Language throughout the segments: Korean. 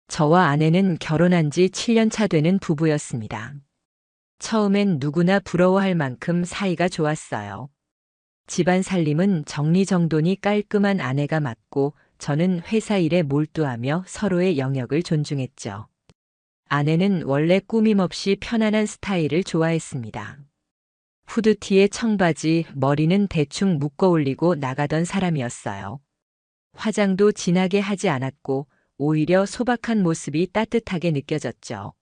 저와 아내는 결혼한 지 7년 차 되는 부부였습니다. 처음엔 누구나 부러워할 만큼 사이가 좋았어요. 집안 살림은 정리정돈이 깔끔한 아내가 맡고 저는 회사 일에 몰두하며 서로의 영역을 존중했죠. 아내는 원래 꾸밈없이 편안한 스타일을 좋아했습니다. 후드티에 청바지, 머리는 대충 묶어 올리고 나가던 사람이었어요. 화장도 진하게 하지 않았고 오히려 소박한 모습이 따뜻하게 느껴졌죠.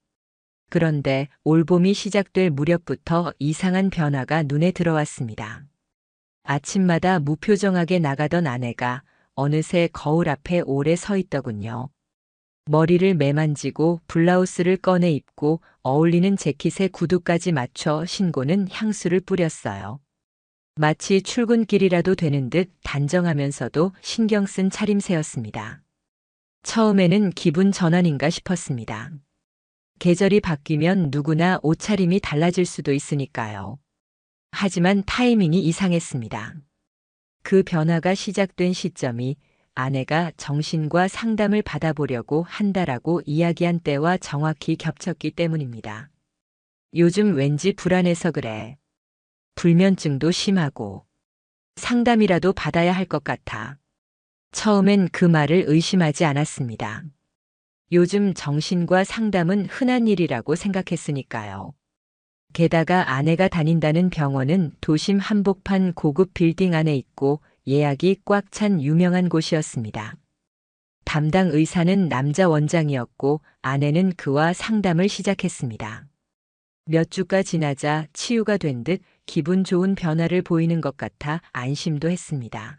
그런데 올봄이 시작될 무렵부터 이상한 변화가 눈에 들어왔습니다. 아침마다 무표정하게 나가던 아내가 어느새 거울 앞에 오래 서 있더군요. 머리를 매만지고 블라우스를 꺼내 입고 어울리는 재킷에 구두까지 맞춰 신고는 향수를 뿌렸어요. 마치 출근길이라도 되는 듯 단정하면서도 신경 쓴 차림새였습니다. 처음에는 기분 전환인가 싶었습니다. 계절이 바뀌면 누구나 옷차림이 달라질 수도 있으니까요. 하지만 타이밍이 이상했습니다. 그 변화가 시작된 시점이 아내가 정신과 상담을 받아보려고 한다라고 이야기한 때와 정확히 겹쳤기 때문입니다. 요즘 왠지 불안해서 그래. 불면증도 심하고 상담이라도 받아야 할 것 같아. 처음엔 그 말을 의심하지 않았습니다. 요즘 정신과 상담은 흔한 일이라고 생각했으니까요. 게다가 아내가 다닌다는 병원은 도심 한복판 고급 빌딩 안에 있고 예약이 꽉 찬 유명한 곳이었습니다. 담당 의사는 남자 원장이었고 아내는 그와 상담을 시작했습니다. 몇 주가 지나자 치유가 된 듯 기분 좋은 변화를 보이는 것 같아 안심도 했습니다.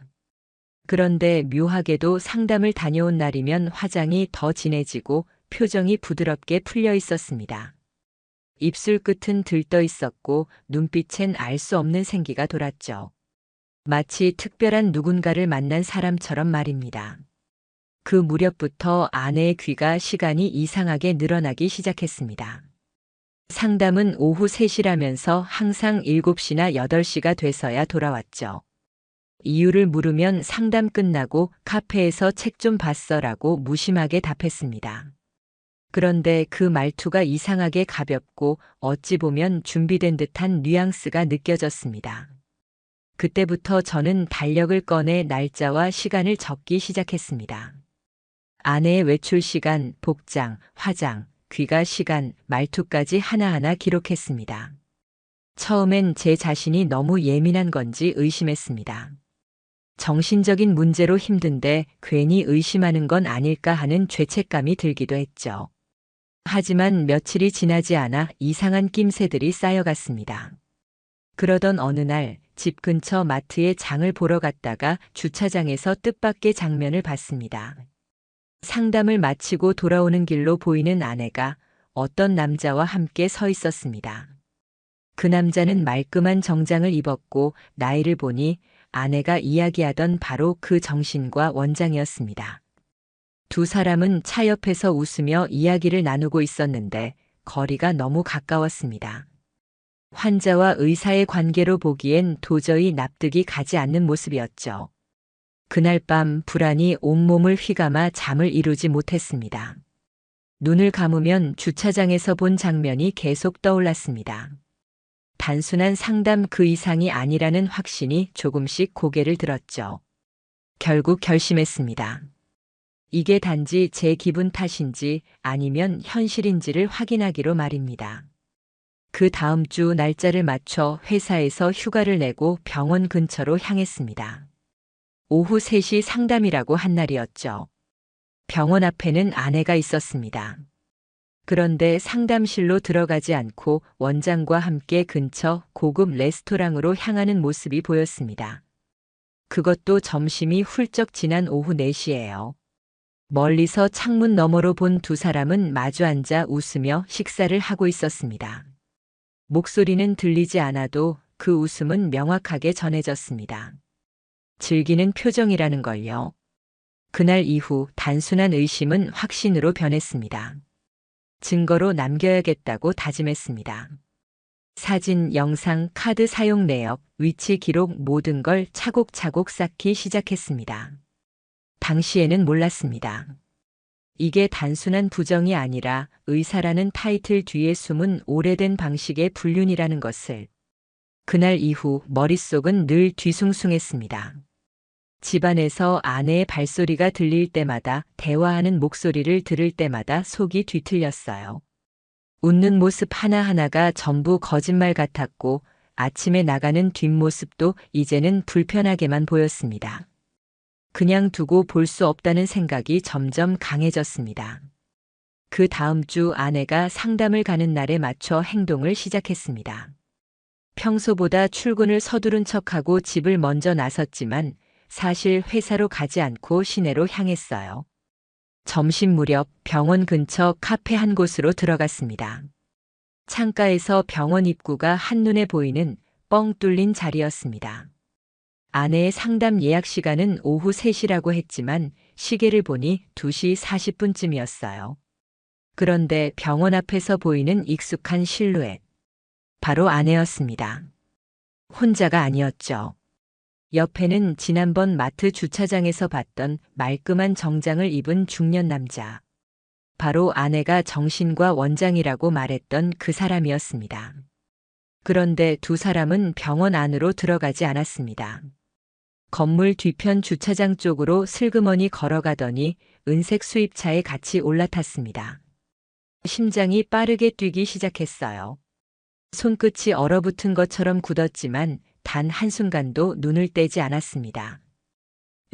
그런데 묘하게도 상담을 다녀온 날이면 화장이 더 진해지고 표정이 부드럽게 풀려 있었습니다. 입술 끝은 들떠 있었고 눈빛엔 알 수 없는 생기가 돌았죠. 마치 특별한 누군가를 만난 사람처럼 말입니다. 그 무렵부터 아내의 귀가 시간이 이상하게 늘어나기 시작했습니다. 상담은 오후 3시라면서 항상 7시나 8시가 돼서야 돌아왔죠. 이유를 물으면 상담 끝나고 카페에서 책 좀 봤어라고 무심하게 답했습니다. 그런데 그 말투가 이상하게 가볍고 어찌 보면 준비된 듯한 뉘앙스가 느껴졌습니다. 그때부터 저는 달력을 꺼내 날짜와 시간을 적기 시작했습니다. 아내의 외출 시간, 복장, 화장, 귀가 시간, 말투까지 하나하나 기록했습니다. 처음엔 제 자신이 너무 예민한 건지 의심했습니다. 정신적인 문제로 힘든데 괜히 의심하는 건 아닐까 하는 죄책감이 들기도 했죠. 하지만 며칠이 지나지 않아 이상한 낌새들이 쌓여갔습니다. 그러던 어느 날 집 근처 마트에 장을 보러 갔다가 주차장에서 뜻밖의 장면을 봤습니다. 상담을 마치고 돌아오는 길로 보이는 아내가 어떤 남자와 함께 서 있었습니다. 그 남자는 말끔한 정장을 입었고 나이를 보니 아내가 이야기하던 바로 그 정신과 원장이었습니다. 두 사람은 차 옆에서 웃으며 이야기를 나누고 있었는데 거리가 너무 가까웠습니다. 환자와 의사의 관계로 보기엔 도저히 납득이 가지 않는 모습이었죠. 그날 밤 불안이 온몸을 휘감아 잠을 이루지 못했습니다. 눈을 감으면 주차장에서 본 장면이 계속 떠올랐습니다. 단순한 상담 그 이상이 아니라는 확신이 조금씩 고개를 들었죠. 결국 결심했습니다. 이게 단지 제 기분 탓인지 아니면 현실인지를 확인하기로 말입니다. 그 다음 주 날짜를 맞춰 회사에서 휴가를 내고 병원 근처로 향했습니다. 오후 3시 상담이라고 한 날이었죠. 병원 앞에는 아내가 있었습니다. 그런데 상담실로 들어가지 않고 원장과 함께 근처 고급 레스토랑으로 향하는 모습이 보였습니다. 그것도 점심이 훌쩍 지난 오후 4시예요. 멀리서 창문 너머로 본 두 사람은 마주 앉아 웃으며 식사를 하고 있었습니다. 목소리는 들리지 않아도 그 웃음은 명확하게 전해졌습니다. 즐기는 표정이라는 걸요. 그날 이후 단순한 의심은 확신으로 변했습니다. 증거로 남겨야겠다고 다짐했습니다. 사진, 영상, 카드 사용 내역, 위치 기록 모든 걸 차곡차곡 쌓기 시작했습니다. 당시에는 몰랐습니다. 이게 단순한 부정이 아니라 의사라는 타이틀 뒤에 숨은 오래된 방식의 불륜이라는 것을. 그날 이후 머릿속은 늘 뒤숭숭했습니다. 집안에서 아내의 발소리가 들릴 때마다, 대화하는 목소리를 들을 때마다 속이 뒤틀렸어요. 웃는 모습 하나하나가 전부 거짓말 같았고 아침에 나가는 뒷모습도 이제는 불편하게만 보였습니다. 그냥 두고 볼 수 없다는 생각이 점점 강해졌습니다. 그 다음 주 아내가 상담을 가는 날에 맞춰 행동을 시작했습니다. 평소보다 출근을 서두른 척하고 집을 먼저 나섰지만 사실 회사로 가지 않고 시내로 향했어요. 점심 무렵 병원 근처 카페 한 곳으로 들어갔습니다. 창가에서 병원 입구가 한눈에 보이는 뻥 뚫린 자리였습니다. 아내의 상담 예약 시간은 오후 3시라고 했지만 시계를 보니 2시 40분쯤이었어요. 그런데 병원 앞에서 보이는 익숙한 실루엣. 바로 아내였습니다. 혼자가 아니었죠. 옆에는 지난번 마트 주차장에서 봤던 말끔한 정장을 입은 중년 남자. 바로 아내가 정신과 원장이라고 말했던 그 사람이었습니다. 그런데 두 사람은 병원 안으로 들어가지 않았습니다. 건물 뒤편 주차장 쪽으로 슬그머니 걸어가더니 은색 수입차에 같이 올라탔습니다. 심장이 빠르게 뛰기 시작했어요. 손끝이 얼어붙은 것처럼 굳었지만 단 한순간도 눈을 떼지 않았습니다.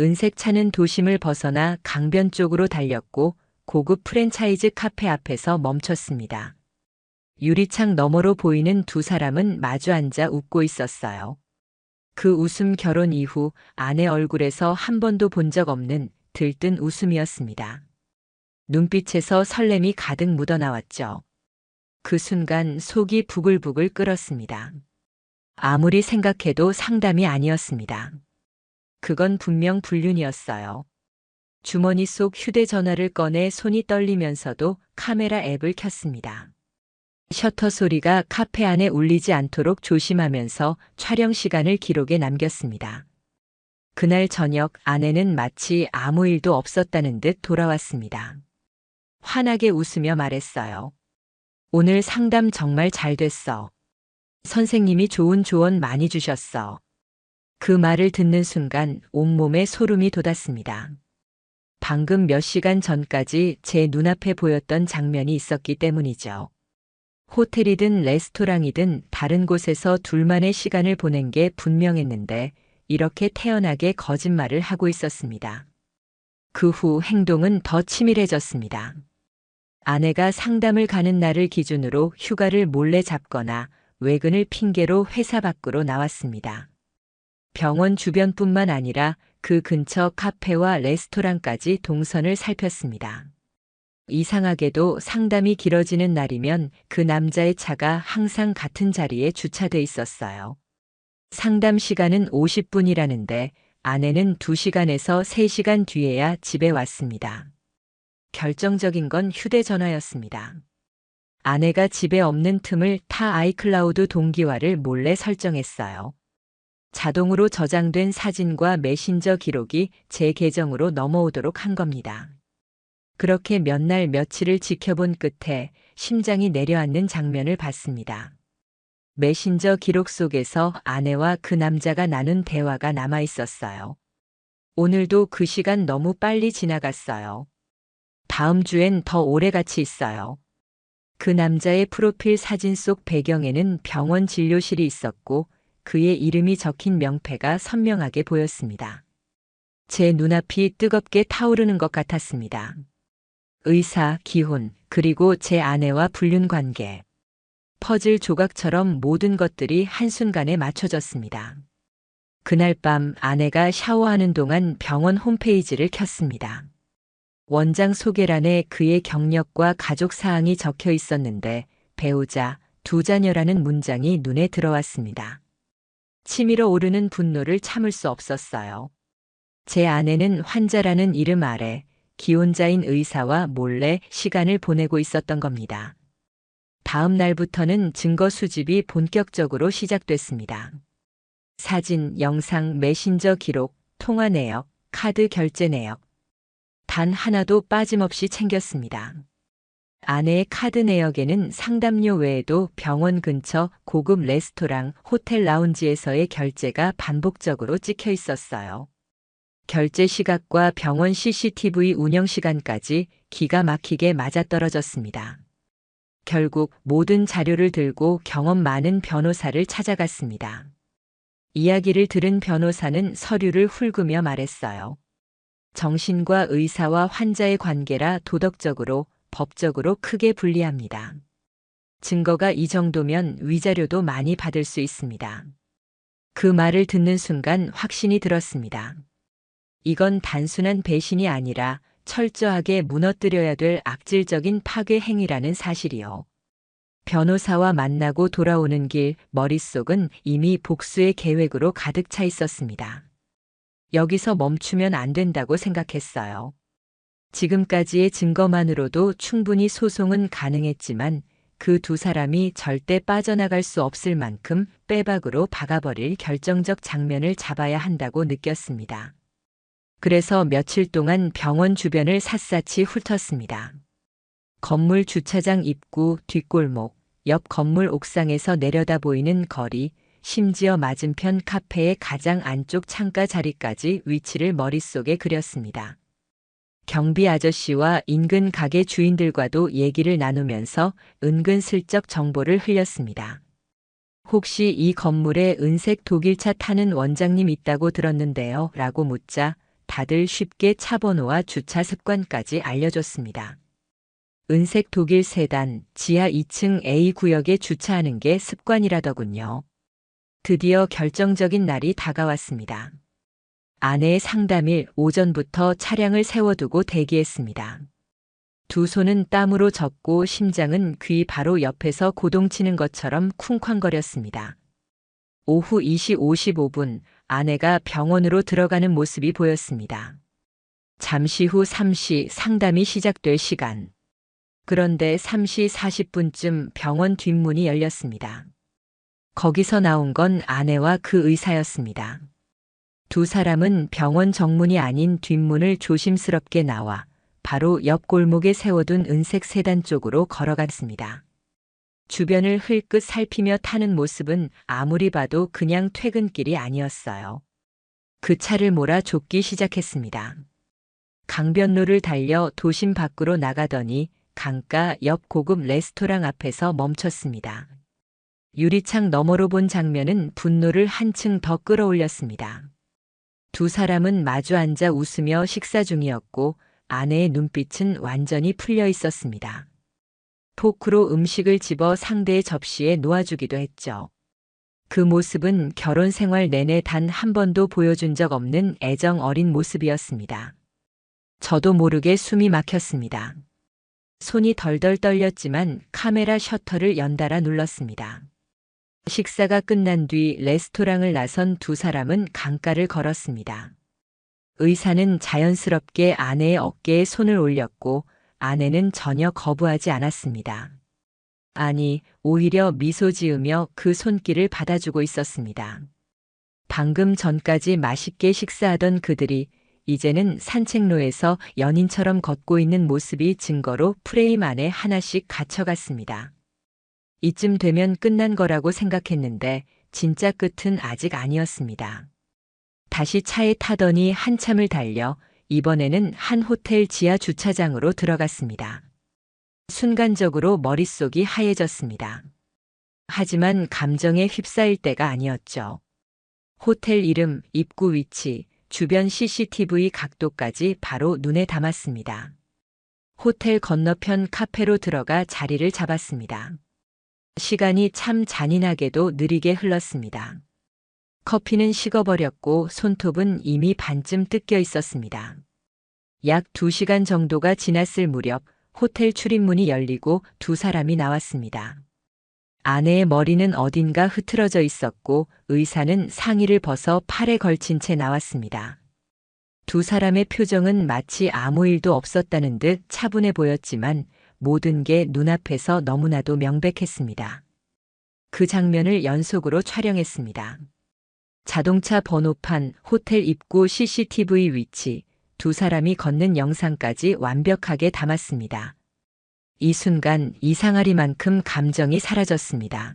은색 차는 도심을 벗어나 강변 쪽으로 달렸고 고급 프랜차이즈 카페 앞에서 멈췄습니다. 유리창 너머로 보이는 두 사람은 마주 앉아 웃고 있었어요. 그 웃음 결혼 이후 아내 얼굴에서 한 번도 본 적 없는 들뜬 웃음이었습니다. 눈빛에서 설렘이 가득 묻어나왔죠. 그 순간 속이 부글부글 끓었습니다. 아무리 생각해도 상담이 아니었습니다. 그건 분명 불륜이었어요. 주머니 속 휴대전화를 꺼내 손이 떨리면서도 카메라 앱을 켰습니다. 셔터 소리가 카페 안에 울리지 않도록 조심하면서 촬영 시간을 기록에 남겼습니다. 그날 저녁 아내는 마치 아무 일도 없었다는 듯 돌아왔습니다. 환하게 웃으며 말했어요. 오늘 상담 정말 잘 됐어. 선생님이 좋은 조언 많이 주셨어. 그 말을 듣는 순간 온몸에 소름이 돋았습니다. 방금 몇 시간 전까지 제 눈앞에 보였던 장면이 있었기 때문이죠. 호텔이든 레스토랑이든 다른 곳에서 둘만의 시간을 보낸 게 분명했는데 이렇게 태연하게 거짓말을 하고 있었습니다. 그 후 행동은 더 치밀해졌습니다. 아내가 상담을 가는 날을 기준으로 휴가를 몰래 잡거나 외근을 핑계로 회사 밖으로 나왔습니다. 병원 주변뿐만 아니라 그 근처 카페와 레스토랑까지 동선을 살폈습니다. 이상하게도 상담이 길어지는 날이면 그 남자의 차가 항상 같은 자리에 주차돼 있었어요. 상담 시간은 50분이라는데 아내는 2시간에서 3시간 뒤에야 집에 왔습니다. 결정적인 건 휴대전화였습니다. 아내가 집에 없는 틈을 타 아이클라우드 동기화를 몰래 설정했어요. 자동으로 저장된 사진과 메신저 기록이 제 계정으로 넘어오도록 한 겁니다. 그렇게 몇 날 며칠을 지켜본 끝에 심장이 내려앉는 장면을 봤습니다. 메신저 기록 속에서 아내와 그 남자가 나눈 대화가 남아 있었어요. 오늘도 그 시간 너무 빨리 지나갔어요. 다음 주엔 더 오래 같이 있어요. 그 남자의 프로필 사진 속 배경에는 병원 진료실이 있었고 그의 이름이 적힌 명패가 선명하게 보였습니다. 제 눈앞이 뜨겁게 타오르는 것 같았습니다. 의사, 기혼, 그리고 제 아내와 불륜 관계. 퍼즐 조각처럼 모든 것들이 한순간에 맞춰졌습니다. 그날 밤 아내가 샤워하는 동안 병원 홈페이지를 켰습니다. 원장 소개란에 그의 경력과 가족 사항이 적혀 있었는데 배우자, 2자녀라는 문장이 눈에 들어왔습니다. 치밀어 오르는 분노를 참을 수 없었어요. 제 아내는 환자라는 이름 아래 기혼자인 의사와 몰래 시간을 보내고 있었던 겁니다. 다음 날부터는 증거 수집이 본격적으로 시작됐습니다. 사진, 영상, 메신저 기록, 통화 내역, 카드 결제 내역. 단 하나도 빠짐없이 챙겼습니다. 아내의 카드 내역에는 상담료 외에도 병원 근처 고급 레스토랑, 호텔 라운지에서의 결제가 반복적으로 찍혀 있었어요. 결제 시각과 병원 CCTV 운영 시간까지 기가 막히게 맞아떨어졌습니다. 결국 모든 자료를 들고 경험 많은 변호사를 찾아갔습니다. 이야기를 들은 변호사는 서류를 훑으며 말했어요. 정신과 의사와 환자의 관계라 도덕적으로, 법적으로 크게 불리합니다. 증거가 이 정도면 위자료도 많이 받을 수 있습니다. 그 말을 듣는 순간 확신이 들었습니다. 이건 단순한 배신이 아니라 철저하게 무너뜨려야 될 악질적인 파괴 행위라는 사실이요. 변호사와 만나고 돌아오는 길 머릿속은 이미 복수의 계획으로 가득 차 있었습니다. 여기서 멈추면 안 된다고 생각했어요. 지금까지의 증거만으로도 충분히 소송은 가능했지만 그 두 사람이 절대 빠져나갈 수 없을 만큼 빼박으로 박아버릴 결정적 장면을 잡아야 한다고 느꼈습니다. 그래서 며칠 동안 병원 주변을 샅샅이 훑었습니다. 건물 주차장 입구, 뒷골목, 옆 건물 옥상에서 내려다 보이는 거리, 심지어 맞은편 카페의 가장 안쪽 창가 자리까지 위치를 머릿속에 그렸습니다. 경비 아저씨와 인근 가게 주인들과도 얘기를 나누면서 은근슬쩍 정보를 흘렸습니다. 혹시 이 건물에 은색 독일차 타는 원장님 있다고 들었는데요 라고 묻자 다들 쉽게 차 번호와 주차 습관까지 알려줬습니다. 은색 독일 세단, 지하 2층 A 구역에 주차하는 게 습관이라더군요. 드디어 결정적인 날이 다가왔습니다. 아내의 상담일 오전부터 차량을 세워두고 대기했습니다. 두 손은 땀으로 젖고 심장은 귀 바로 옆에서 고동치는 것처럼 쿵쾅거렸습니다. 오후 2시 55분 아내가 병원으로 들어가는 모습이 보였습니다. 잠시 후 3시 상담이 시작될 시간. 그런데 3시 40분쯤 병원 뒷문이 열렸습니다. 거기서 나온 건 아내와 그 의사였습니다. 두 사람은 병원 정문이 아닌 뒷문을 조심스럽게 나와 바로 옆 골목에 세워둔 은색 세단 쪽으로 걸어갔습니다. 주변을 흘끗 살피며 타는 모습은 아무리 봐도 그냥 퇴근길이 아니었어요. 그 차를 몰아 좁기 시작했습니다. 강변로를 달려 도심 밖으로 나가더니 강가 옆 고급 레스토랑 앞에서 멈췄습니다. 유리창 너머로 본 장면은 분노를 한층 더 끌어올렸습니다. 두 사람은 마주 앉아 웃으며 식사 중이었고 아내의 눈빛은 완전히 풀려 있었습니다. 포크로 음식을 집어 상대의 접시에 놓아주기도 했죠. 그 모습은 결혼 생활 내내 단 한 번도 보여준 적 없는 애정 어린 모습이었습니다. 저도 모르게 숨이 막혔습니다. 손이 덜덜 떨렸지만 카메라 셔터를 연달아 눌렀습니다. 식사가 끝난 뒤 레스토랑을 나선 두 사람은 강가를 걸었습니다. 의사는 자연스럽게 아내의 어깨에 손을 올렸고 아내는 전혀 거부하지 않았습니다. 아니, 오히려 미소 지으며 그 손길을 받아주고 있었습니다. 방금 전까지 맛있게 식사하던 그들이 이제는 산책로에서 연인처럼 걷고 있는 모습이 증거로 프레임 안에 하나씩 갇혀갔습니다. 이쯤 되면 끝난 거라고 생각했는데 진짜 끝은 아직 아니었습니다. 다시 차에 타더니 한참을 달려 이번에는 한 호텔 지하 주차장으로 들어갔습니다. 순간적으로 머릿속이 하얘졌습니다. 하지만 감정에 휩싸일 때가 아니었죠. 호텔 이름, 입구 위치, 주변 CCTV 각도까지 바로 눈에 담았습니다. 호텔 건너편 카페로 들어가 자리를 잡았습니다. 시간이 참 잔인하게도 느리게 흘렀습니다. 커피는 식어버렸고 손톱은 이미 반쯤 뜯겨 있었습니다. 약 2시간 정도가 지났을 무렵 호텔 출입문이 열리고 두 사람이 나왔습니다. 아내의 머리는 어딘가 흐트러져 있었고 의사는 상의를 벗어 팔에 걸친 채 나왔습니다. 두 사람의 표정은 마치 아무 일도 없었다는 듯 차분해 보였지만 모든 게 눈앞에서 너무나도 명백했습니다. 그 장면을 연속으로 촬영했습니다. 자동차 번호판, 호텔 입구 CCTV 위치, 두 사람이 걷는 영상까지 완벽하게 담았습니다. 이 순간 이상하리만큼 감정이 사라졌습니다.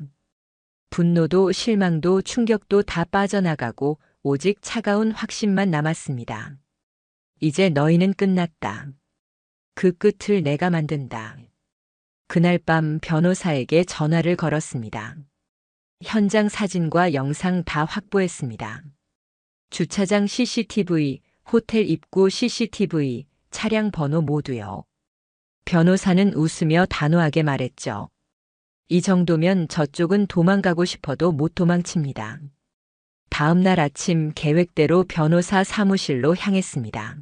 분노도 실망도 충격도 다 빠져나가고 오직 차가운 확신만 남았습니다. 이제 너희는 끝났다. 그 끝을 내가 만든다. 그날 밤 변호사에게 전화를 걸었습니다. 현장 사진과 영상 다 확보했습니다. 주차장 CCTV, 호텔 입구 CCTV, 차량 번호 모두요. 변호사는 웃으며 단호하게 말했죠. 이 정도면 저쪽은 도망가고 싶어도 못 도망칩니다. 다음 날 아침 계획대로 변호사 사무실로 향했습니다.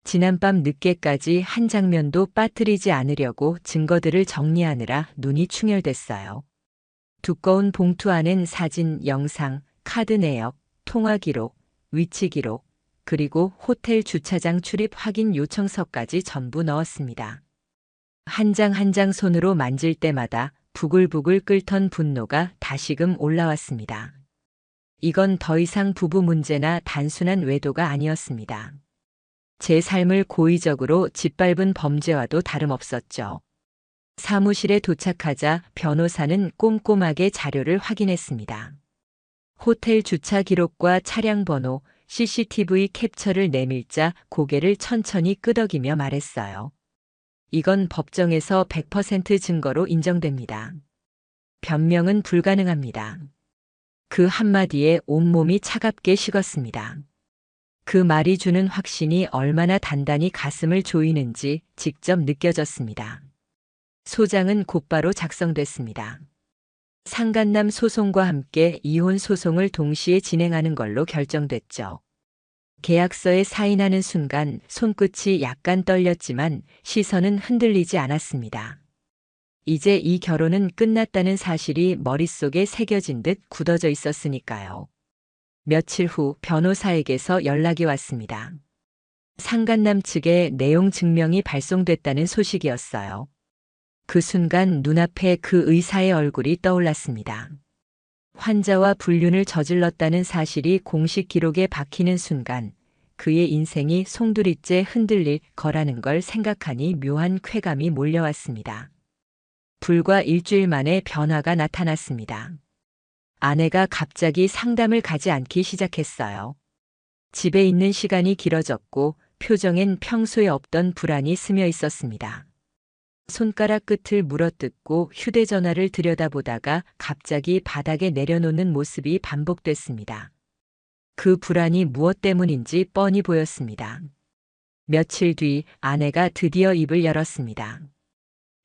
지난밤 늦게까지 한 장면도 빠뜨리지 않으려고 증거들을 정리하느라 눈이 충혈됐어요. 두꺼운 봉투 안엔 사진, 영상, 카드 내역, 통화 기록, 위치 기록, 그리고 호텔 주차장 출입 확인 요청서까지 전부 넣었습니다. 한 장 한 장 손으로 만질 때마다 부글부글 끓던 분노가 다시금 올라왔습니다. 이건 더 이상 부부 문제나 단순한 외도가 아니었습니다. 제 삶을 고의적으로 짓밟은 범죄와도 다름없었죠. 사무실에 도착하자 변호사는 꼼꼼하게 자료를 확인했습니다. 호텔 주차 기록과 차량 번호, CCTV 캡처를 내밀자 고개를 천천히 끄덕이며 말했어요. 이건 법정에서 100% 증거로 인정됩니다. 변명은 불가능합니다. 그 한마디에 온몸이 차갑게 식었습니다. 그 말이 주는 확신이 얼마나 단단히 가슴을 조이는지 직접 느껴졌습니다. 소장은 곧바로 작성됐습니다. 상간남 소송과 함께 이혼 소송을 동시에 진행하는 걸로 결정됐죠. 계약서에 사인하는 순간 손끝이 약간 떨렸지만 시선은 흔들리지 않았습니다. 이제 이 결혼은 끝났다는 사실이 머릿속에 새겨진 듯 굳어져 있었으니까요. 며칠 후 변호사에게서 연락이 왔습니다. 상간남 측에 내용 증명이 발송됐다는 소식이었어요. 그 순간 눈앞에 그 의사의 얼굴이 떠올랐습니다. 환자와 불륜을 저질렀다는 사실이 공식 기록에 박히는 순간 그의 인생이 송두리째 흔들릴 거라는 걸 생각하니 묘한 쾌감이 몰려왔습니다. 불과 일주일 만에 변화가 나타났습니다. 아내가 갑자기 상담을 가지 않기 시작했어요. 집에 있는 시간이 길어졌고 표정엔 평소에 없던 불안이 스며 있었습니다. 손가락 끝을 물어뜯고 휴대전화를 들여다보다가 갑자기 바닥에 내려놓는 모습이 반복됐습니다. 그 불안이 무엇 때문인지 뻔히 보였습니다. 며칠 뒤 아내가 드디어 입을 열었습니다.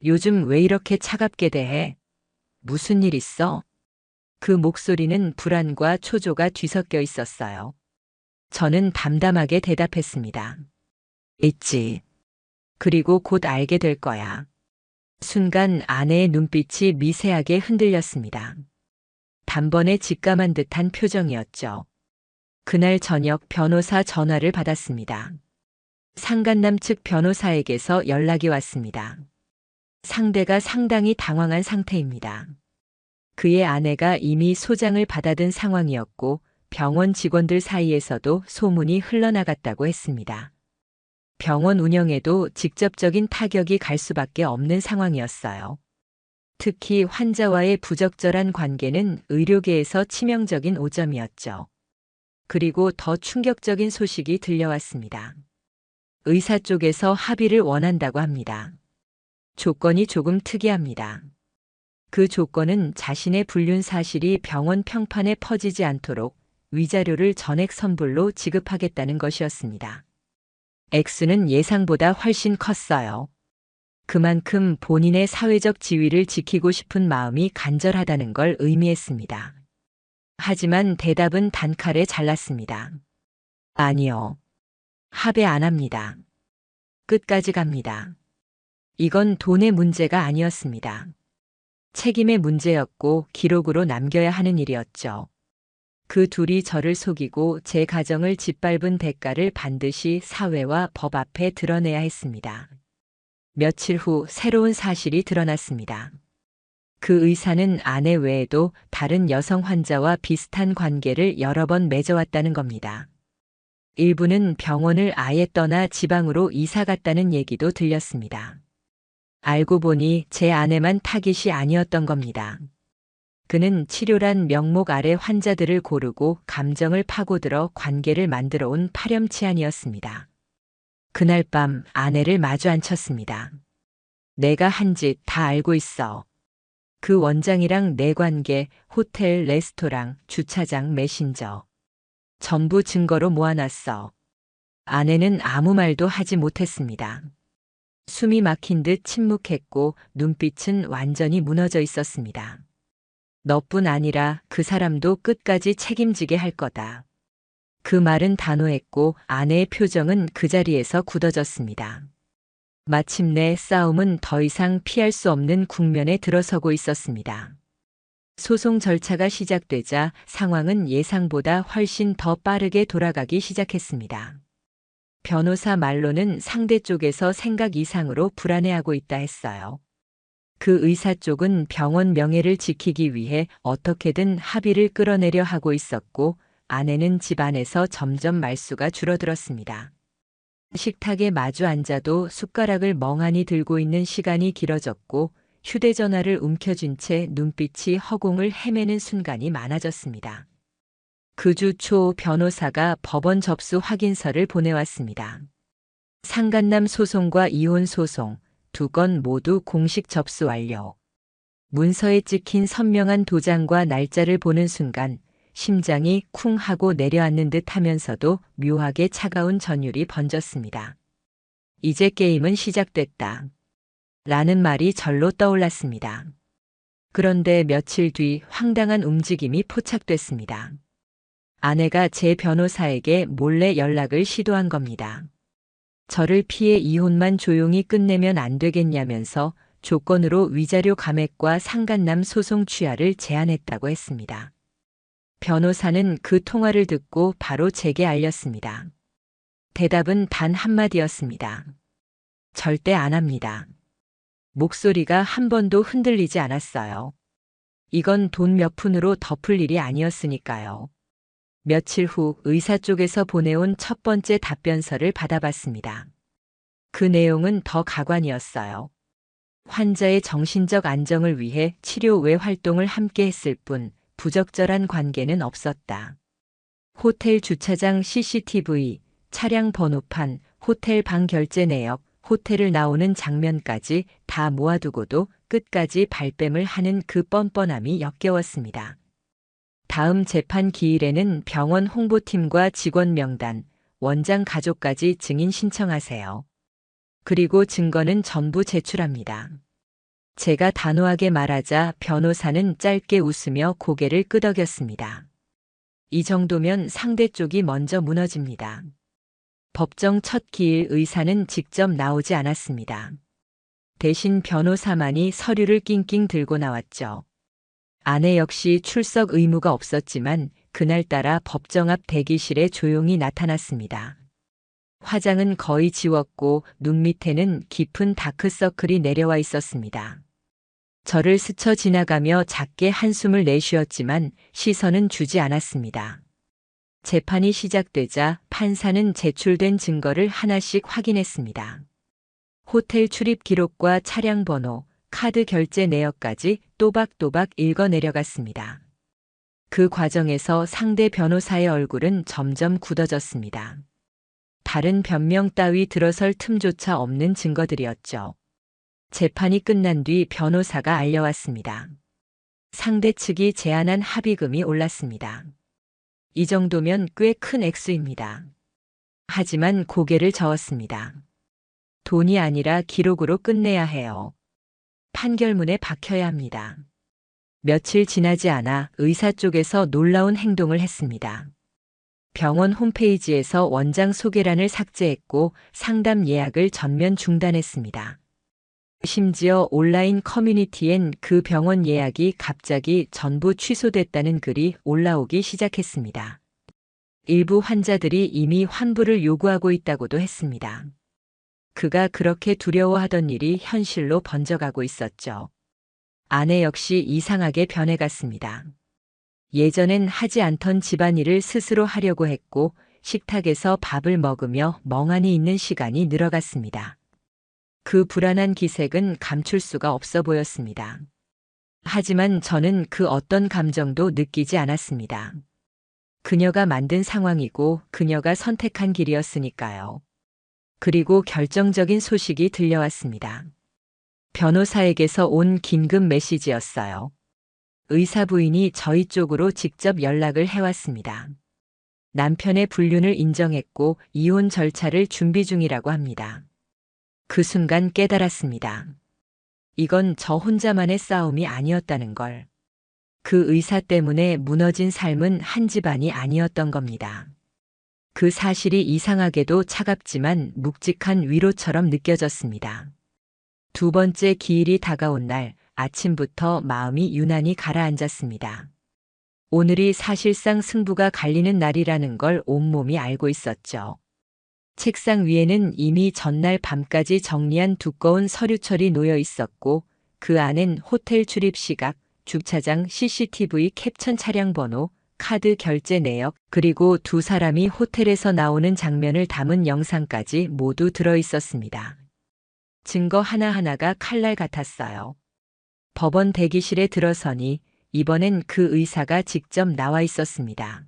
요즘 왜 이렇게 차갑게 대해? 무슨 일 있어? 그 목소리는 불안과 초조가 뒤섞여 있었어요. 저는 담담하게 대답했습니다. 있지. 그리고 곧 알게 될 거야. 순간 아내의 눈빛이 미세하게 흔들렸습니다. 단번에 직감한 듯한 표정이었죠. 그날 저녁 변호사 전화를 받았습니다. 상간남 측 변호사에게서 연락이 왔습니다. 상대가 상당히 당황한 상태입니다. 그의 아내가 이미 소장을 받아든 상황이었고 병원 직원들 사이에서도 소문이 흘러나갔다고 했습니다. 병원 운영에도 직접적인 타격이 갈 수밖에 없는 상황이었어요. 특히 환자와의 부적절한 관계는 의료계에서 치명적인 오점이었죠. 그리고 더 충격적인 소식이 들려왔습니다. 의사 쪽에서 합의를 원한다고 합니다. 조건이 조금 특이합니다. 그 조건은 자신의 불륜 사실이 병원 평판에 퍼지지 않도록 위자료를 전액 선불로 지급하겠다는 것이었습니다. 액수는 예상보다 훨씬 컸어요. 그만큼 본인의 사회적 지위를 지키고 싶은 마음이 간절하다는 걸 의미했습니다. 하지만 대답은 단칼에 잘랐습니다. 아니요. 합의 안 합니다. 끝까지 갑니다. 이건 돈의 문제가 아니었습니다. 책임의 문제였고 기록으로 남겨야 하는 일이었죠. 그 둘이 저를 속이고 제 가정을 짓밟은 대가를 반드시 사회와 법 앞에 드러내야 했습니다. 며칠 후 새로운 사실이 드러났습니다. 그 의사는 아내 외에도 다른 여성 환자와 비슷한 관계를 여러 번 맺어왔다는 겁니다. 일부는 병원을 아예 떠나 지방으로 이사 갔다는 얘기도 들렸습니다. 알고 보니 제 아내만 타깃이 아니었던 겁니다. 그는 치료란 명목 아래 환자들을 고르고 감정을 파고들어 관계를 만들어 온 파렴치한이었습니다. 그날 밤 아내를 마주 앉혔습니다. 내가 한 짓 다 알고 있어. 그 원장이랑 내 관계, 호텔, 레스토랑, 주차장, 메신저. 전부 증거로 모아놨어. 아내는 아무 말도 하지 못했습니다. 숨이 막힌 듯 침묵했고 눈빛은 완전히 무너져 있었습니다. 너뿐 아니라 그 사람도 끝까지 책임지게 할 거다. 그 말은 단호했고 아내의 표정은 그 자리에서 굳어졌습니다. 마침내 싸움은 더 이상 피할 수 없는 국면에 들어서고 있었습니다. 소송 절차가 시작되자 상황은 예상보다 훨씬 더 빠르게 돌아가기 시작했습니다. 변호사 말로는 상대 쪽에서 생각 이상으로 불안해하고 있다 했어요. 그 의사 쪽은 병원 명예를 지키기 위해 어떻게든 합의를 끌어내려 하고 있었고 아내는 집안에서 점점 말수가 줄어들었습니다. 식탁에 마주 앉아도 숟가락을 멍하니 들고 있는 시간이 길어졌고 휴대전화를 움켜쥔 채 눈빛이 허공을 헤매는 순간이 많아졌습니다. 그 주 초 변호사가 법원 접수 확인서를 보내왔습니다. 상간남 소송과 이혼 소송, 두 건 모두 공식 접수 완료. 문서에 찍힌 선명한 도장과 날짜를 보는 순간 심장이 쿵 하고 내려앉는 듯 하면서도 묘하게 차가운 전율이 번졌습니다. 이제 게임은 시작됐다. 라는 말이 절로 떠올랐습니다. 그런데 며칠 뒤 황당한 움직임이 포착됐습니다. 아내가 제 변호사에게 몰래 연락을 시도한 겁니다. 저를 피해 이혼만 조용히 끝내면 안 되겠냐면서 조건으로 위자료 감액과 상간남 소송 취하를 제안했다고 했습니다. 변호사는 그 통화를 듣고 바로 제게 알렸습니다. 대답은 단 한마디였습니다. 절대 안 합니다. 목소리가 한 번도 흔들리지 않았어요. 이건 돈 몇 푼으로 덮을 일이 아니었으니까요. 며칠 후 의사 쪽에서 보내온 첫 번째 답변서를 받아봤습니다. 그 내용은 더 가관이었어요. 환자의 정신적 안정을 위해 치료 외 활동을 함께 했을 뿐 부적절한 관계는 없었다. 호텔 주차장 CCTV, 차량 번호판, 호텔 방 결제 내역, 호텔을 나오는 장면까지 다 모아두고도 끝까지 발뺌을 하는 그 뻔뻔함이 역겨웠습니다. 다음 재판 기일에는 병원 홍보팀과 직원 명단, 원장 가족까지 증인 신청하세요. 그리고 증거는 전부 제출합니다. 제가 단호하게 말하자 변호사는 짧게 웃으며 고개를 끄덕였습니다. 이 정도면 상대 쪽이 먼저 무너집니다. 법정 첫 기일 의사는 직접 나오지 않았습니다. 대신 변호사만이 서류를 낑낑 들고 나왔죠. 아내 역시 출석 의무가 없었지만 그날따라 법정 앞 대기실에 조용히 나타났습니다. 화장은 거의 지웠고 눈 밑에는 깊은 다크서클이 내려와 있었습니다. 저를 스쳐 지나가며 작게 한숨을 내쉬었지만 시선은 주지 않았습니다. 재판이 시작되자 판사는 제출된 증거를 하나씩 확인했습니다. 호텔 출입 기록과 차량 번호, 카드 결제 내역까지 또박또박 읽어 내려갔습니다. 그 과정에서 상대 변호사의 얼굴은 점점 굳어졌습니다. 다른 변명 따위 들어설 틈조차 없는 증거들이었죠. 재판이 끝난 뒤 변호사가 알려왔습니다. 상대 측이 제안한 합의금이 올랐습니다. 이 정도면 꽤 큰 액수입니다. 하지만 고개를 저었습니다. 돈이 아니라 기록으로 끝내야 해요. 판결문에 박혀야 합니다. 며칠 지나지 않아 의사 쪽에서 놀라운 행동을 했습니다. 병원 홈페이지에서 원장 소개란을 삭제했고 상담 예약을 전면 중단했습니다. 심지어 온라인 커뮤니티엔 그 병원 예약이 갑자기 전부 취소됐다는 글이 올라오기 시작했습니다. 일부 환자들이 이미 환불을 요구하고 있다고도 했습니다. 그가 그렇게 두려워하던 일이 현실로 번져가고 있었죠. 아내 역시 이상하게 변해갔습니다. 예전엔 하지 않던 집안일을 스스로 하려고 했고 식탁에서 밥을 먹으며 멍하니 있는 시간이 늘어갔습니다. 그 불안한 기색은 감출 수가 없어 보였습니다. 하지만 저는 그 어떤 감정도 느끼지 않았습니다. 그녀가 만든 상황이고 그녀가 선택한 길이었으니까요. 그리고 결정적인 소식이 들려왔습니다. 변호사에게서 온 긴급 메시지였어요. 의사 부인이 저희 쪽으로 직접 연락을 해왔습니다. 남편의 불륜을 인정했고 이혼 절차를 준비 중이라고 합니다. 그 순간 깨달았습니다. 이건 저 혼자만의 싸움이 아니었다는 걸. 그 의사 때문에 무너진 삶은 한 집안이 아니었던 겁니다. 그 사실이 이상하게도 차갑지만 묵직한 위로처럼 느껴졌습니다. 두 번째 기일이 다가온 날 아침부터 마음이 유난히 가라앉았습니다. 오늘이 사실상 승부가 갈리는 날이라는 걸 온몸이 알고 있었죠. 책상 위에는 이미 전날 밤까지 정리한 두꺼운 서류철이 놓여 있었고 그 안엔 호텔 출입 시각, 주차장 CCTV 캡처 차량 번호, 카드 결제 내역, 그리고 두 사람이 호텔에서 나오는 장면을 담은 영상까지 모두 들어 있었습니다. 증거 하나하나가 칼날 같았어요. 법원 대기실에 들어서니 이번엔 그 의사가 직접 나와 있었습니다.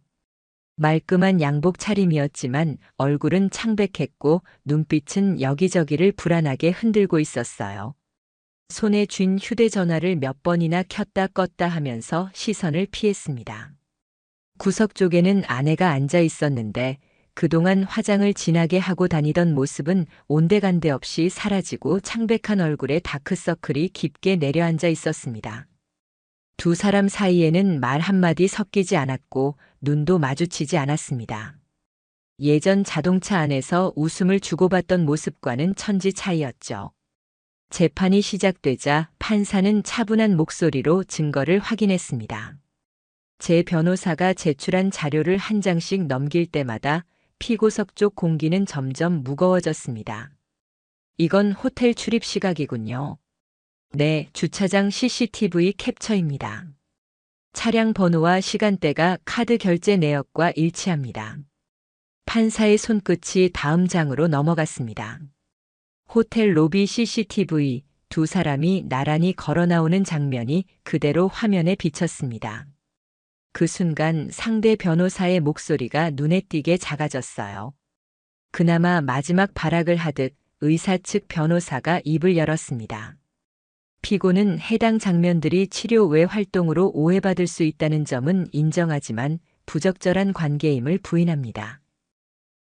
말끔한 양복 차림이었지만 얼굴은 창백했고 눈빛은 여기저기를 불안하게 흔들고 있었어요. 손에 쥔 휴대전화를 몇 번이나 켰다 껐다 하면서 시선을 피했습니다. 구석 쪽에는 아내가 앉아 있었는데 그동안 화장을 진하게 하고 다니던 모습은 온데간데 없이 사라지고 창백한 얼굴에 다크서클이 깊게 내려앉아 있었습니다. 두 사람 사이에는 말 한마디 섞이지 않았고 눈도 마주치지 않았습니다. 예전 자동차 안에서 웃음을 주고받던 모습과는 천지 차이였죠. 재판이 시작되자 판사는 차분한 목소리로 증거를 확인했습니다. 제 변호사가 제출한 자료를 한 장씩 넘길 때마다 피고석 쪽 공기는 점점 무거워졌습니다. 이건 호텔 출입 시각이군요. 네, 주차장 CCTV 캡처입니다. 차량 번호와 시간대가 카드 결제 내역과 일치합니다. 판사의 손끝이 다음 장으로 넘어갔습니다. 호텔 로비 CCTV, 두 사람이 나란히 걸어 나오는 장면이 그대로 화면에 비쳤습니다. 그 순간 상대 변호사의 목소리가 눈에 띄게 작아졌어요. 그나마 마지막 발악을 하듯 의사 측 변호사가 입을 열었습니다. 피고는 해당 장면들이 치료 외 활동으로 오해받을 수 있다는 점은 인정하지만 부적절한 관계임을 부인합니다.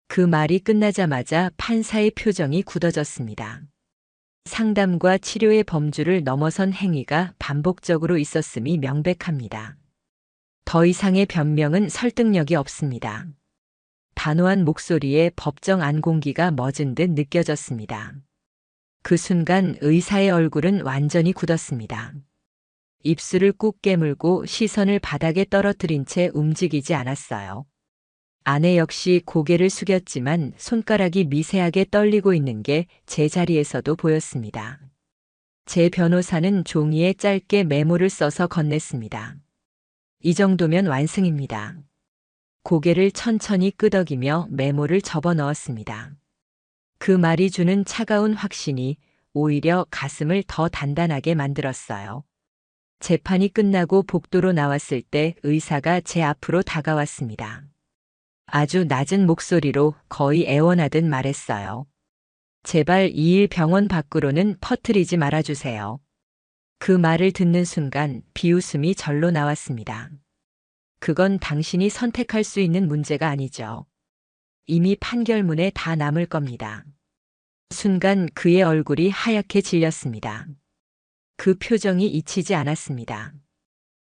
그 말이 끝나자마자 판사의 표정이 굳어졌습니다. 상담과 치료의 범주를 넘어선 행위가 반복적으로 있었음이 명백합니다. 더 이상의 변명은 설득력이 없습니다. 단호한 목소리에 법정 안공기가 멎은 듯 느껴졌습니다. 그 순간 의사의 얼굴은 완전히 굳었습니다. 입술을 꾹 깨물고 시선을 바닥에 떨어뜨린 채 움직이지 않았어요. 아내 역시 고개를 숙였지만 손가락이 미세하게 떨리고 있는 게 제자리에서도 보였습니다. 제 변호사는 종이에 짧게 메모를 써서 건넸습니다. 이 정도면 완승입니다. 고개를 천천히 끄덕이며 메모를 접어 넣었습니다. 그 말이 주는 차가운 확신이 오히려 가슴을 더 단단하게 만들었어요. 재판이 끝나고 복도로 나왔을 때 의사가 제 앞으로 다가왔습니다. 아주 낮은 목소리로 거의 애원하듯 말했어요. 제발 이 일 병원 밖으로는 퍼뜨리지 말아주세요. 그 말을 듣는 순간 비웃음이 절로 나왔습니다. 그건 당신이 선택할 수 있는 문제가 아니죠. 이미 판결문에 다 남을 겁니다. 순간 그의 얼굴이 하얗게 질렸습니다. 그 표정이 잊히지 않았습니다.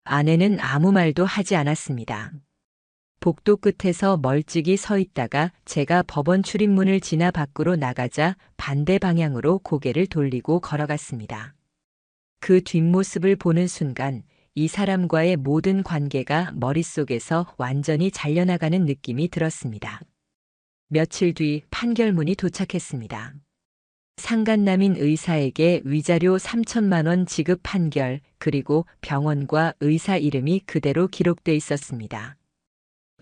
아내는 아무 말도 하지 않았습니다. 복도 끝에서 멀찍이 서 있다가 제가 법원 출입문을 지나 밖으로 나가자 반대 방향으로 고개를 돌리고 걸어갔습니다. 그 뒷모습을 보는 순간 이 사람과의 모든 관계가 머릿속에서 완전히 잘려나가는 느낌이 들었습니다. 며칠 뒤 판결문이 도착했습니다. 상간남인 의사에게 위자료 3천만 원 지급 판결, 그리고 병원과 의사 이름이 그대로 기록돼 있었습니다.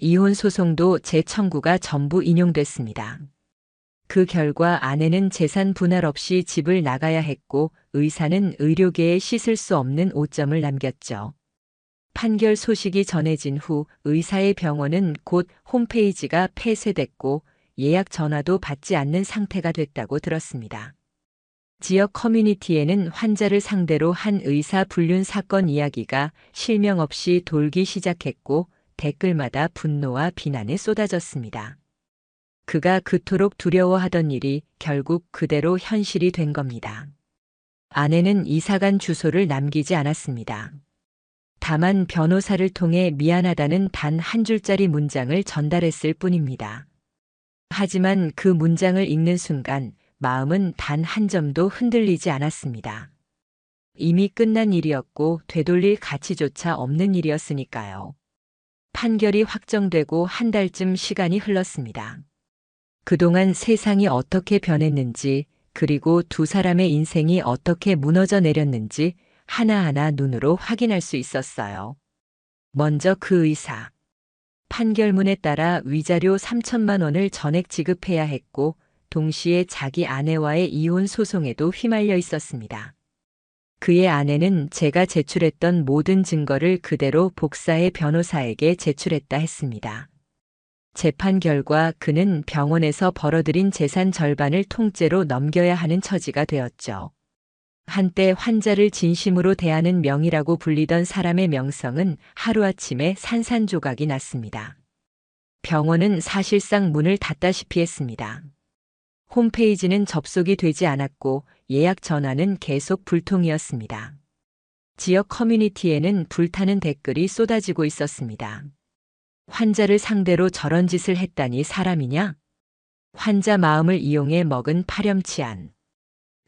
이혼 소송도 재청구가 전부 인용됐습니다. 그 결과 아내는 재산 분할 없이 집을 나가야 했고 의사는 의료계에 씻을 수 없는 오점을 남겼죠. 판결 소식이 전해진 후 의사의 병원은 곧 홈페이지가 폐쇄됐고 예약 전화도 받지 않는 상태가 됐다고 들었습니다. 지역 커뮤니티에는 환자를 상대로 한 의사 불륜 사건 이야기가 실명 없이 돌기 시작했고 댓글마다 분노와 비난이 쏟아졌습니다. 그가 그토록 두려워하던 일이 결국 그대로 현실이 된 겁니다. 아내는 이사간 주소를 남기지 않았습니다. 다만 변호사를 통해 미안하다는 단 한 줄짜리 문장을 전달했을 뿐입니다. 하지만 그 문장을 읽는 순간 마음은 단 한 점도 흔들리지 않았습니다. 이미 끝난 일이었고 되돌릴 가치조차 없는 일이었으니까요. 판결이 확정되고 한 달쯤 시간이 흘렀습니다. 그동안 세상이 어떻게 변했는지, 그리고 두 사람의 인생이 어떻게 무너져 내렸는지 하나하나 눈으로 확인할 수 있었어요. 먼저 그 의사. 판결문에 따라 위자료 3천만 원을 전액 지급해야 했고, 동시에 자기 아내와의 이혼 소송에도 휘말려 있었습니다. 그의 아내는 제가 제출했던 모든 증거를 그대로 복사해 변호사에게 제출했다 했습니다. 재판 결과 그는 병원에서 벌어들인 재산 절반을 통째로 넘겨야 하는 처지가 되었죠. 한때 환자를 진심으로 대하는 명의라고 불리던 사람의 명성은 하루아침에 산산조각이 났습니다. 병원은 사실상 문을 닫다시피 했습니다. 홈페이지는 접속이 되지 않았고 예약 전화는 계속 불통이었습니다. 지역 커뮤니티에는 불타는 댓글이 쏟아지고 있었습니다. 환자를 상대로 저런 짓을 했다니 사람이냐? 환자 마음을 이용해 먹은 파렴치한.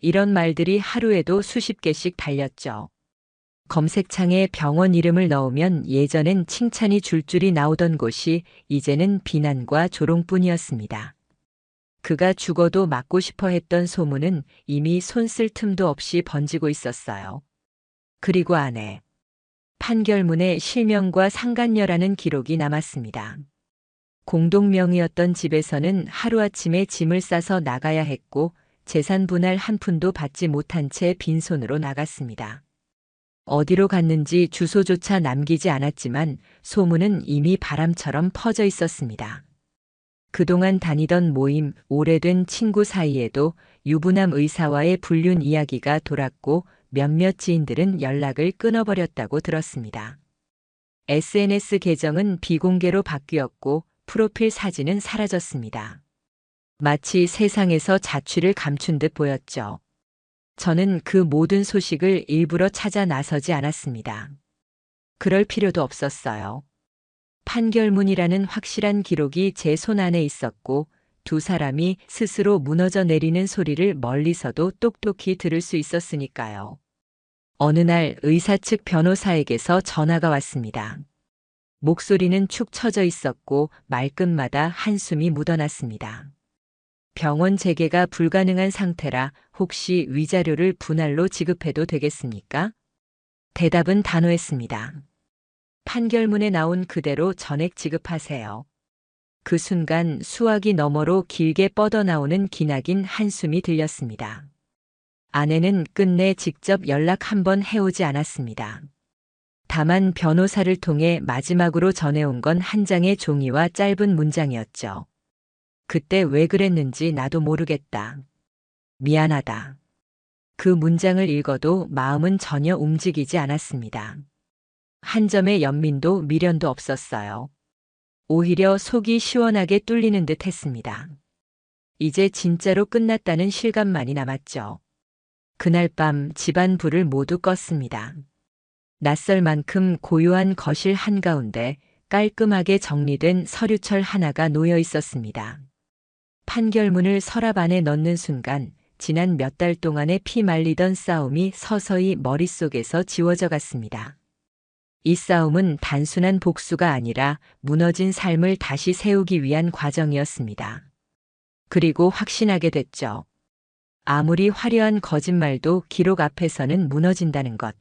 이런 말들이 하루에도 수십 개씩 달렸죠. 검색창에 병원 이름을 넣으면 예전엔 칭찬이 줄줄이 나오던 곳이 이제는 비난과 조롱뿐이었습니다. 그가 죽어도 막고 싶어 했던 소문은 이미 손 쓸 틈도 없이 번지고 있었어요. 그리고 안에 판결문에 실명과 상간녀라는 기록이 남았습니다. 공동명의였던 집에서는 하루아침에 짐을 싸서 나가야 했고 재산 분할 한 푼도 받지 못한 채 빈손으로 나갔습니다. 어디로 갔는지 주소조차 남기지 않았지만 소문은 이미 바람처럼 퍼져 있었습니다. 그동안 다니던 모임, 오래된 친구 사이에도 유부남 의사와의 불륜 이야기가 돌았고 몇몇 지인들은 연락을 끊어버렸다고 들었습니다. SNS 계정은 비공개로 바뀌었고 프로필 사진은 사라졌습니다. 마치 세상에서 자취를 감춘 듯 보였죠. 저는 그 모든 소식을 일부러 찾아 나서지 않았습니다. 그럴 필요도 없었어요. 판결문이라는 확실한 기록이 제 손 안에 있었고 두 사람이 스스로 무너져 내리는 소리를 멀리서도 똑똑히 들을 수 있었으니까요. 어느 날 의사 측 변호사에게서 전화가 왔습니다. 목소리는 축 처져 있었고 말끝마다 한숨이 묻어났습니다. 병원 재개가 불가능한 상태라 혹시 위자료를 분할로 지급해도 되겠습니까? 대답은 단호했습니다. 판결문에 나온 그대로 전액 지급하세요. 그 순간 수화기 너머로 길게 뻗어나오는 기나긴 한숨이 들렸습니다. 아내는 끝내 직접 연락 한 번 해오지 않았습니다. 다만 변호사를 통해 마지막으로 전해온 건 한 장의 종이와 짧은 문장이었죠. 그때 왜 그랬는지 나도 모르겠다. 미안하다. 그 문장을 읽어도 마음은 전혀 움직이지 않았습니다. 한 점의 연민도 미련도 없었어요. 오히려 속이 시원하게 뚫리는 듯 했습니다. 이제 진짜로 끝났다는 실감만이 남았죠. 그날 밤 집안 불을 모두 껐습니다. 낯설 만큼 고요한 거실 한가운데 깔끔하게 정리된 서류철 하나가 놓여 있었습니다. 판결문을 서랍 안에 넣는 순간 지난 몇 달 동안의 피 말리던 싸움이 서서히 머릿속에서 지워져 갔습니다. 이 싸움은 단순한 복수가 아니라 무너진 삶을 다시 세우기 위한 과정이었습니다. 그리고 확신하게 됐죠. 아무리 화려한 거짓말도 기록 앞에서는 무너진다는 것.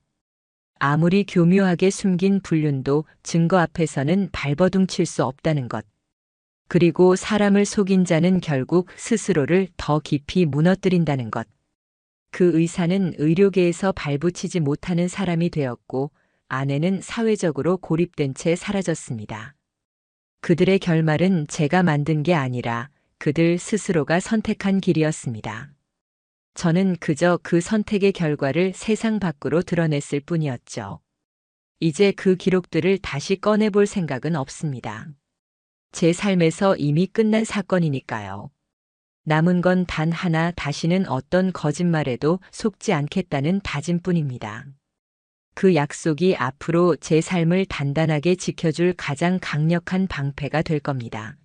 아무리 교묘하게 숨긴 불륜도 증거 앞에서는 발버둥 칠 수 없다는 것. 그리고 사람을 속인 자는 결국 스스로를 더 깊이 무너뜨린다는 것. 그 의사는 의료계에서 발붙이지 못하는 사람이 되었고, 아내는 사회적으로 고립된 채 사라졌습니다. 그들의 결말은 제가 만든 게 아니라 그들 스스로가 선택한 길이었습니다. 저는 그저 그 선택의 결과를 세상 밖으로 드러냈을 뿐이었죠. 이제 그 기록들을 다시 꺼내볼 생각은 없습니다. 제 삶에서 이미 끝난 사건이니까요. 남은 건 단 하나, 다시는 어떤 거짓말에도 속지 않겠다는 다짐뿐입니다. 그 약속이 앞으로 제 삶을 단단하게 지켜줄 가장 강력한 방패가 될 겁니다.